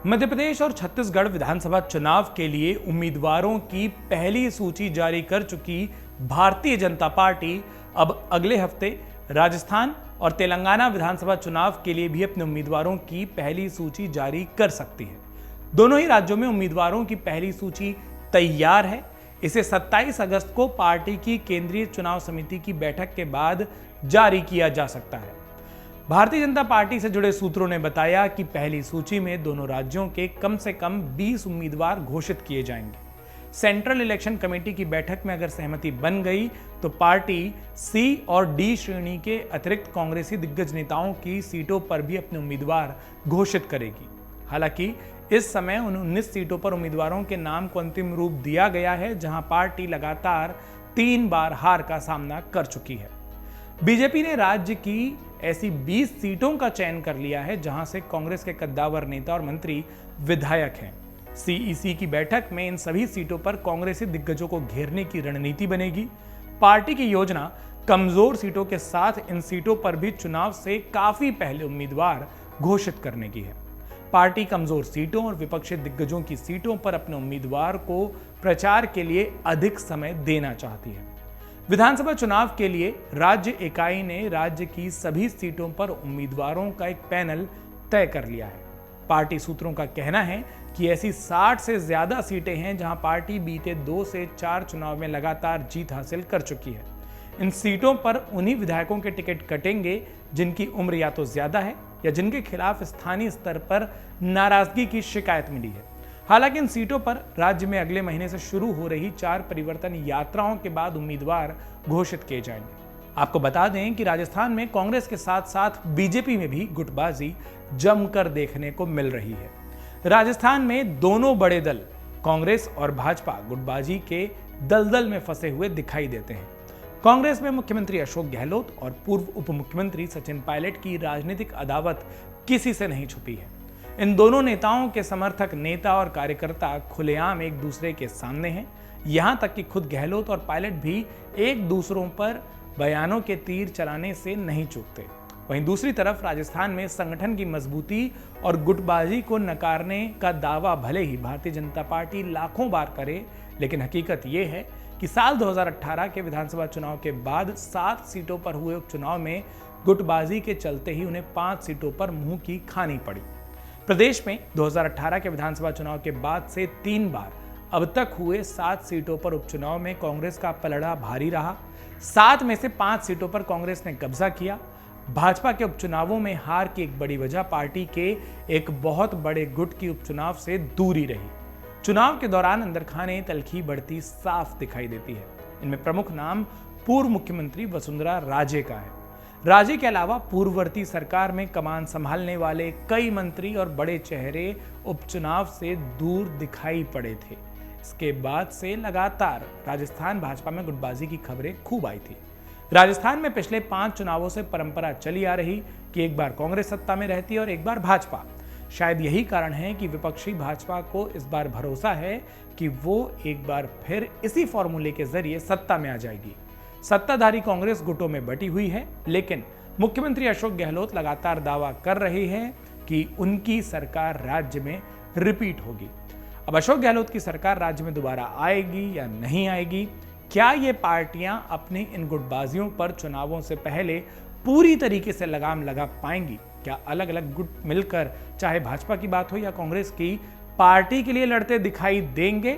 मध्य प्रदेश और छत्तीसगढ़ विधानसभा चुनाव के लिए उम्मीदवारों की पहली सूची जारी कर चुकी भारतीय जनता पार्टी अब अगले हफ्ते राजस्थान और तेलंगाना विधानसभा चुनाव के लिए भी अपने उम्मीदवारों की पहली सूची जारी कर सकती है। दोनों ही राज्यों में उम्मीदवारों की पहली सूची तैयार है। इसे 27 अगस्त को पार्टी की केंद्रीय चुनाव समिति की बैठक के बाद जारी किया जा सकता है। भारतीय जनता पार्टी से जुड़े सूत्रों ने बताया कि पहली सूची में दोनों राज्यों के कम से कम 20 उम्मीदवार घोषित किए जाएंगे। सेंट्रल इलेक्शन कमेटी की बैठक में अगर सहमति बन गई तो पार्टी सी और डी श्रेणी के अतिरिक्त कांग्रेसी दिग्गज नेताओं की सीटों पर भी अपने उम्मीदवार घोषित करेगी। हालांकि इस समय उन 19 सीटों पर उम्मीदवारों के नाम को अंतिम रूप दिया गया है, जहां पार्टी लगातार 3 बार हार का सामना कर चुकी है। बीजेपी ने राज्य की ऐसी 20 सीटों का चयन कर लिया है जहां से कांग्रेस के कद्दावर नेता और मंत्री विधायक हैं। सीईसी की बैठक में इन सभी सीटों पर कांग्रेसी दिग्गजों को घेरने की रणनीति बनेगी। पार्टी की योजना कमजोर सीटों के साथ इन सीटों पर भी चुनाव से काफी पहले उम्मीदवार घोषित करने की है। पार्टी कमजोर सीटों और विपक्षी दिग्गजों की सीटों पर अपने उम्मीदवार को प्रचार के लिए अधिक समय देना चाहती है। विधानसभा चुनाव के लिए राज्य इकाई ने राज्य की सभी सीटों पर उम्मीदवारों का एक पैनल तय कर लिया है। पार्टी सूत्रों का कहना है कि ऐसी 60 से ज्यादा सीटें हैं जहां पार्टी बीते 2 से 4 चुनाव में लगातार जीत हासिल कर चुकी है। इन सीटों पर उन्हीं विधायकों के टिकट कटेंगे जिनकी उम्र या तो ज्यादा है या जिनके खिलाफ स्थानीय स्तर पर नाराजगी की शिकायत मिली है। हालांकि इन सीटों पर राज्य में अगले महीने से शुरू हो रही 4 परिवर्तन यात्राओं के बाद उम्मीदवार घोषित किए जाएंगे। आपको बता दें कि राजस्थान में कांग्रेस के साथ साथ बीजेपी में भी गुटबाजी जमकर देखने को मिल रही है। राजस्थान में दोनों बड़े दल कांग्रेस और भाजपा गुटबाजी के दलदल में फंसे हुए दिखाई देते हैं। कांग्रेस में मुख्यमंत्री अशोक गहलोत और पूर्व उप मुख्यमंत्री सचिन पायलट की राजनीतिक अदावत किसी से नहीं छुपी है। इन दोनों नेताओं के समर्थक नेता और कार्यकर्ता खुलेआम एक दूसरे के सामने हैं। यहां तक कि खुद गहलोत और पायलट भी एक दूसरों पर बयानों के तीर चलाने से नहीं चूकते। वहीं दूसरी तरफ राजस्थान में संगठन की मजबूती और गुटबाजी को नकारने का दावा भले ही भारतीय जनता पार्टी लाखों बार करे, लेकिन हकीकत यह है कि साल 2018 के विधानसभा चुनाव के बाद 7 सीटों पर हुए उपचुनाव में गुटबाजी के चलते ही उन्हें 5 सीटों पर मुंह की खानी पड़ी। प्रदेश में 2018 के विधानसभा चुनाव के बाद से 3 बार अब तक हुए 7 सीटों पर उपचुनाव में कांग्रेस का पलड़ा भारी रहा। 7 में से 5 सीटों पर कांग्रेस ने कब्जा किया। भाजपा के उपचुनावों में हार की एक बड़ी वजह पार्टी के एक बहुत बड़े गुट की उपचुनाव से दूरी रही। चुनाव के दौरान अंदरखाने तलखी बढ़ती साफ दिखाई देती है। इनमें प्रमुख नाम पूर्व मुख्यमंत्री वसुंधरा राजे का है। राजे के अलावा पूर्ववर्ती सरकार में कमान संभालने वाले कई मंत्री और बड़े चेहरे उपचुनाव से दूर दिखाई पड़े थे। इसके बाद से लगातार राजस्थान भाजपा में गुटबाजी की खबरें खूब आई थी। राजस्थान में पिछले 5 चुनावों से परंपरा चली आ रही कि एक बार कांग्रेस सत्ता में रहती है और एक बार भाजपा। शायद यही कारण है कि विपक्षी भाजपा को इस बार भरोसा है कि वो एक बार फिर इसी फॉर्मूले के जरिए सत्ता में आ जाएगी। सत्ताधारी कांग्रेस गुटों में बटी हुई है, लेकिन मुख्यमंत्री अशोक गहलोत लगातार दावा कर रहे हैं कि उनकी सरकार राज्य में रिपीट होगी। अब अशोक गहलोत की सरकार राज्य में दोबारा आएगी या नहीं आएगी, क्या ये पार्टियां अपनी इन गुटबाजियों पर चुनावों से पहले पूरी तरीके से लगाम लगा पाएंगी? क्या अलग अलग गुट मिलकर, चाहे भाजपा की बात हो या कांग्रेस की, पार्टी के लिए लड़ते दिखाई देंगे?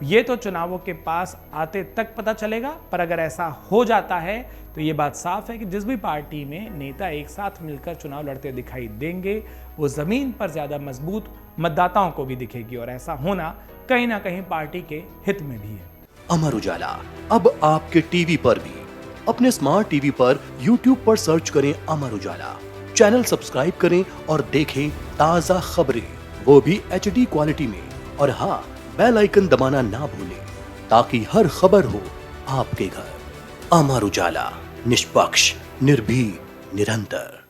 ये तो चुनावों के पास आते तक पता चलेगा, पर अगर ऐसा हो जाता है तो ये बात साफ है कि जिस भी पार्टी में नेता एक साथ मिलकर चुनाव लड़ते दिखाई देंगे वो जमीन पर ज्यादा मजबूत मतदाताओं को भी दिखेगी, और ऐसा होना कहीं ना कहीं पार्टी के हित में भी है। अमर उजाला अब आपके टीवी पर भी। अपने स्मार्ट टीवी पर YouTube पर सर्च करें अमर उजाला, चैनल सब्सक्राइब करें और देखें ताजा खबरें, वो भी HD क्वालिटी में। और हाँ, बेल आइकन दबाना ना भूलें ताकि हर खबर हो आपके घर। अमर उजाला, निष्पक्ष, निर्भीक, निरंतर।